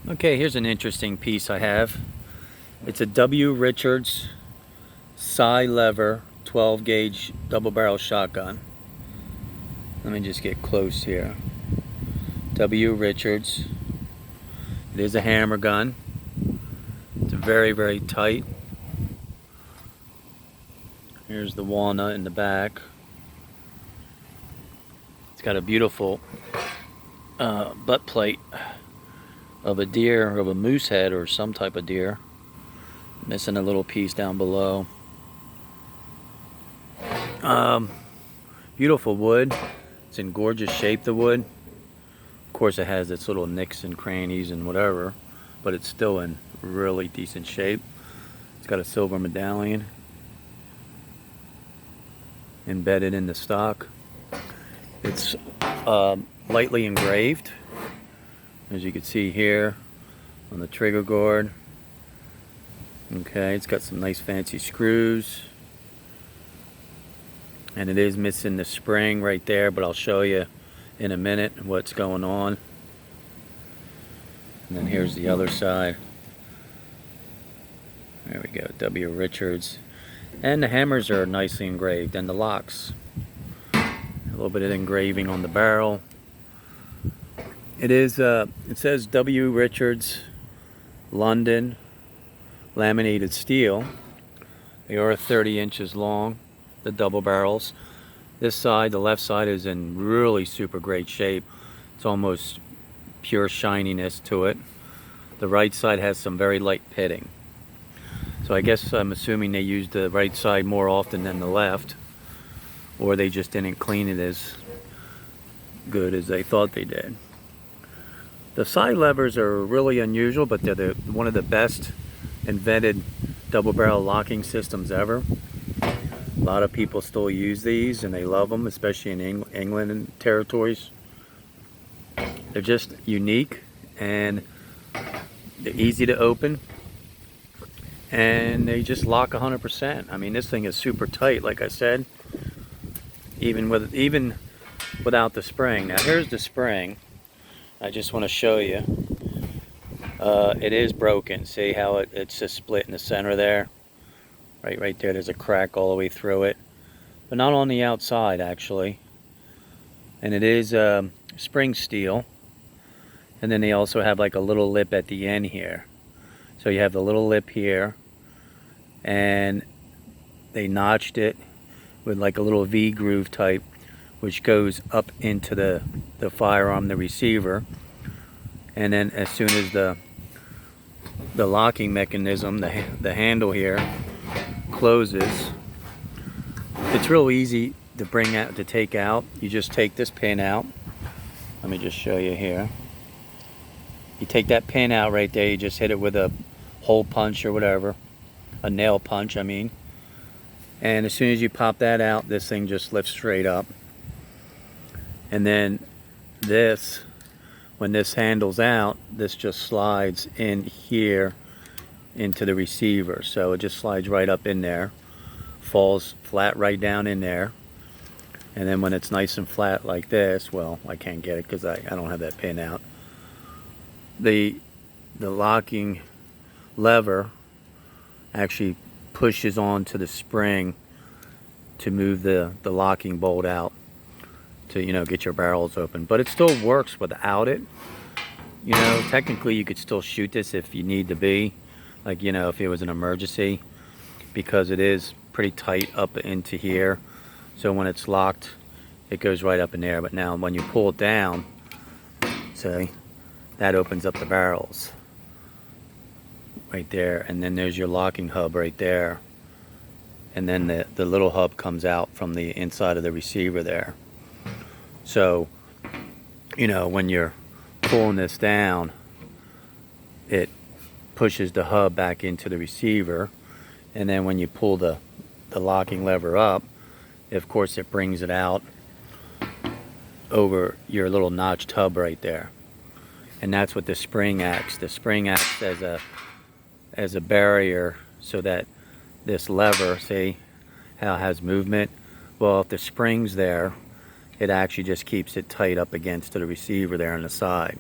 Okay, here's an interesting piece I have. It's a W. Richards side lever 12 gauge double barrel shotgun. Let me just get close here. W. Richards. It is a hammer gun. It's very, very tight. Here's the walnut in the back. It's got a beautiful butt plate of a deer, of a moose head or some type of deer. Missing a little piece down below. Beautiful wood. It's in gorgeous shape, the wood. Of course it has its little nicks and crannies and whatever, but it's still in really decent shape. It's got a silver medallion embedded in the stock. It's lightly engraved, as you can see here on the trigger guard. Okay, it's got some nice fancy screws, and it is missing the spring right there, but I'll show you in a minute what's going on. And then here's the other side. There we go, W. Richards. And the hammers are nicely engraved, and the locks. A little bit of engraving on the barrel. It says W. Richards, London, laminated steel. They are 30 inches long, the double barrels. This side, the left side, is in really super great shape. It's almost pure shininess to it. The right side has some very light pitting. So I guess I'm assuming they used the right side more often than the left, or they just didn't clean it as good as they thought they did. The side levers are really unusual, but they're one of the best invented double barrel locking systems ever. A lot of people still use these and they love them, especially in England and territories. They're just unique and they're easy to open, and they just lock 100%. I mean, this thing is super tight, like I said, even without the spring. Now here's the spring. I just want to show you. It is broken. See how it's just split in the center there? Right there, there's a crack all the way through it. But not on the outside, actually. And it is spring steel. And then they also have like a little lip at the end here. So you have the little lip here. And they notched it with like a little V groove type, which goes up into the firearm, the receiver. And then as soon as the locking mechanism, the handle here, closes, it's real easy to bring out, to take out. You just take this pin out. Let me just show you here. You take that pin out right there, you just hit it with a hole punch or whatever, a nail punch I mean, and as soon as you pop that out, this thing just lifts straight up. And then this, when this handle's out, this just slides in here into the receiver. So it just slides right up in there, falls flat right down in there. And then when it's nice and flat like this, well, I can't get it because I don't have that pin out. The locking lever actually pushes onto the spring to move the locking bolt out to, you know, get your barrels open. But it still works without it. You know, technically you could still shoot this if you need to be, like, you know, if it was an emergency, because it is pretty tight up into here. So when it's locked, it goes right up in there. But now when you pull it down, say, that opens up the barrels right there, and then there's your locking hub right there, and then the little hub comes out from the inside of the receiver there. So, you know, when you're pulling this down, it pushes the hub back into the receiver, and then when you pull the locking lever up, of course it brings it out over your little notched hub right there. And that's what the spring acts. The spring acts as a barrier, so that this lever, see how it has movement? Well, if the spring's there, it actually just keeps it tight up against the receiver there on the side.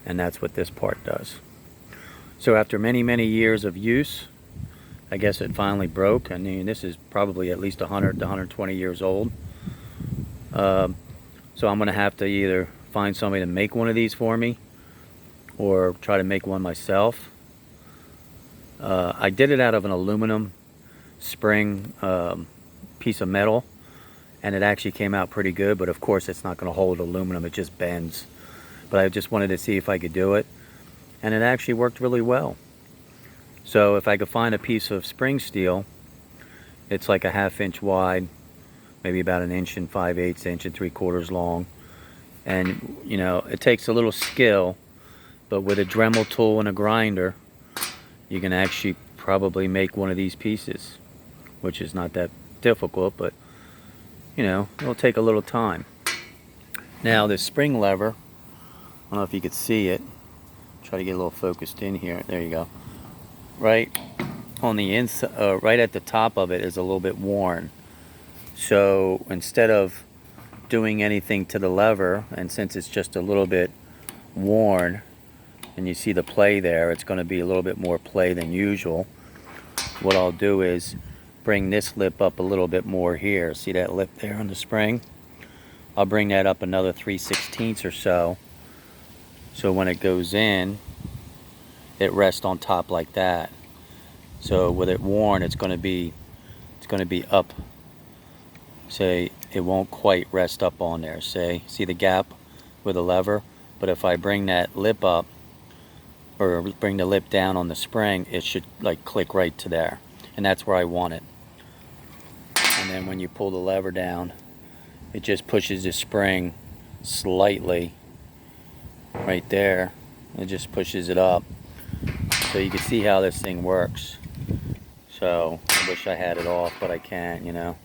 and that's what this part does. So after many years of use, I guess it finally broke. I mean, this is probably at least 100 to 120 years old. So I'm going to have to either find somebody to make one of these for me or try to make one myself. I did it out of an aluminum spring piece of metal, and it actually came out pretty good, but of course it's not going to hold aluminum, it just bends. But I just wanted to see if I could do it, and it actually worked really well. So if I could find a piece of spring steel, it's like a 1/2 inch wide, maybe about 1 5/8 inches, 3/4 long. And you know, it takes a little skill, but with a Dremel tool and a grinder, you can actually probably make one of these pieces, which is not that difficult, but you know, it'll take a little time. Now this spring lever, I don't know if you could see it. Try to get a little focused in here. There you go. Right on the inside, right at the top of it is a little bit worn. So instead of doing anything to the lever, and since it's just a little bit worn, and you see the play there, it's going to be a little bit more play than usual. What I'll do is bring this lip up a little bit more here. See that lip there on the spring? I'll bring that up another 3/16 or so. So when it goes in, it rests on top like that. So with it worn, it's going to be up. Say, it won't quite rest up on there. Say, see the gap with the lever? But if I bring that lip up, or bring the lip down on the spring, it should like click right to there. And that's where I want it. And then when you pull the lever down, it just pushes the spring slightly right there. It just pushes it up. So you can see how this thing works. So I wish I had it off, but I can't, you know.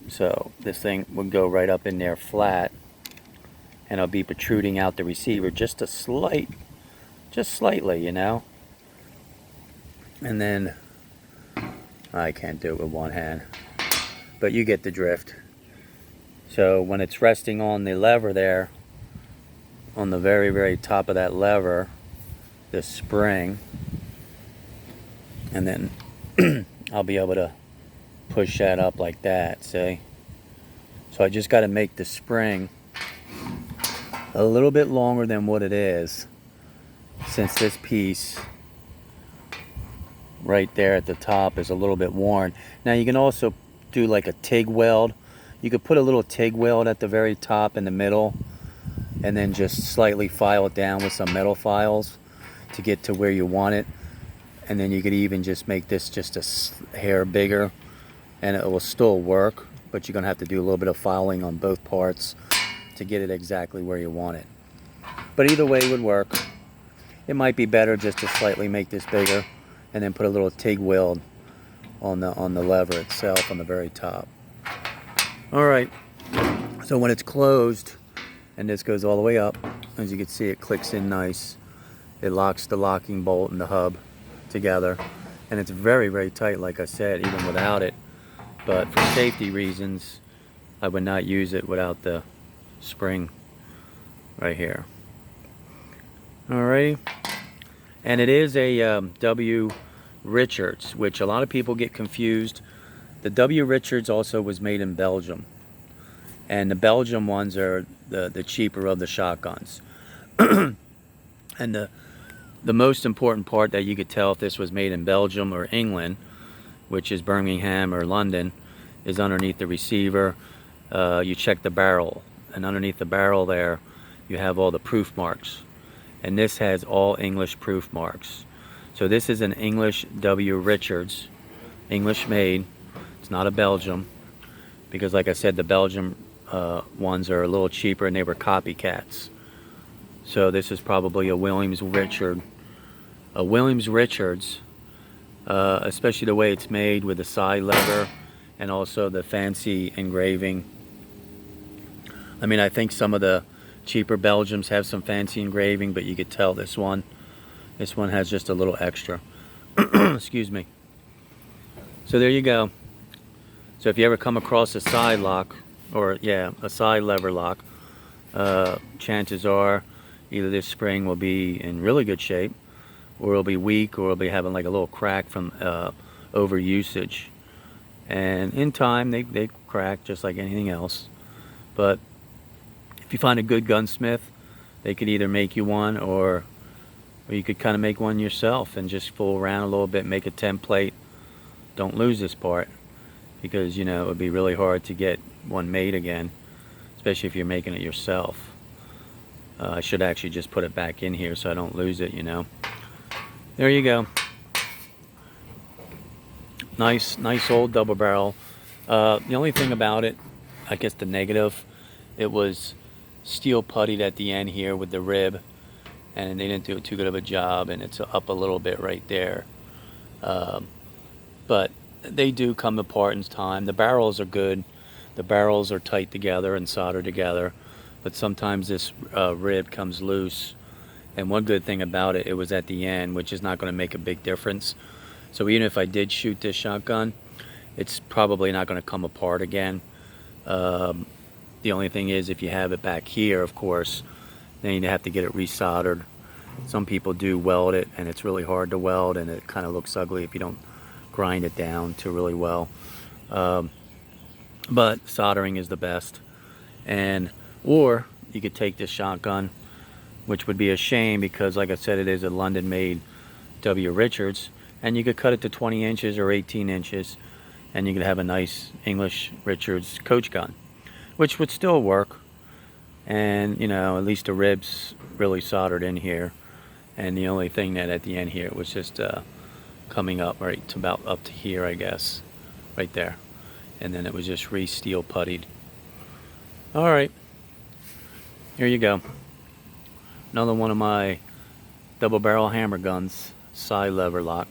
So this thing would go right up in there flat, and I'll be protruding out the receiver just slightly, you know. And then I can't do it with one hand, but you get the drift. So when it's resting on the lever there, on the very top of that lever, this spring, and then I'll be able to push that up like that, see? So I just got to make the spring a little bit longer than what it is, since this piece right there at the top is a little bit worn. Now you can also do like a TIG weld. You could put a little TIG weld at the very top in the middle, and then just slightly file it down with some metal files to get to where you want it. And then you could even just make this just a hair bigger, and it will still work, but you're gonna have to do a little bit of filing on both parts to get it exactly where you want it. But either way would work. It might be better just to slightly make this bigger and then put a little TIG weld on the lever itself on the very top. All right, so when it's closed and this goes all the way up, as you can see, it clicks in nice. It locks the locking bolt and the hub together, and it's very tight, like I said, even without it. But for safety reasons, I would not use it without the spring right here. Alrighty, and it is a W. Richards, which a lot of people get confused. The W. Richards also was made in Belgium, and the Belgium ones are the cheaper of the shotguns. And the most important part that you could tell if this was made in Belgium or England, which is Birmingham or London, is underneath the receiver. You check the barrel, and underneath the barrel there you have all the proof marks, and this has all English proof marks. So this is an English W. Richards, English made. It's not a Belgium, because like I said, the Belgium ones are a little cheaper and they were copycats. So this is probably a Williams Richards, especially the way it's made with the side lever and also the fancy engraving. I mean, I think some of the cheaper Belgiums have some fancy engraving, but you could tell this one has just a little extra. Excuse me. So there you go. So if you ever come across a side lock, or yeah, a side lever lock, chances are Either this spring will be in really good shape, or it'll be weak, or it'll be having like a little crack from over usage. And in time, they crack just like anything else. But if you find a good gunsmith, they could either make you one, or you could kind of make one yourself and just fool around a little bit, make a template. Don't lose this part, because you know it would be really hard to get one made again, especially if you're making it yourself. I should actually just put it back in here so I don't lose it, you know. There you go. Nice old double barrel. The only thing about it, I guess the negative, it was steel puttied at the end here with the rib, and they didn't do too good of a job, and it's up a little bit right there. But they do come apart in time. The barrels are good. The barrels are tight together and soldered together, but sometimes this rib comes loose. And one good thing about it, it was at the end, which is not going to make a big difference. So even if I did shoot this shotgun, it's probably not going to come apart again. The only thing is, if you have it back here, of course, then you have to get it resoldered. Some people do weld it, and it's really hard to weld, and it kind of looks ugly if you don't grind it down to really well. But soldering is the best. Or you could take this shotgun, which would be a shame because, like I said, it is a London-made W. Richards, and you could cut it to 20 inches or 18 inches, and you could have a nice English Richards coach gun, which would still work. And you know, at least the ribs really soldered in here, and the only thing that at the end here was just coming up right to about up to here, I guess, right there, and then it was just steel puttied. All right, here you go. Another one of my double barrel hammer guns, side lever lock.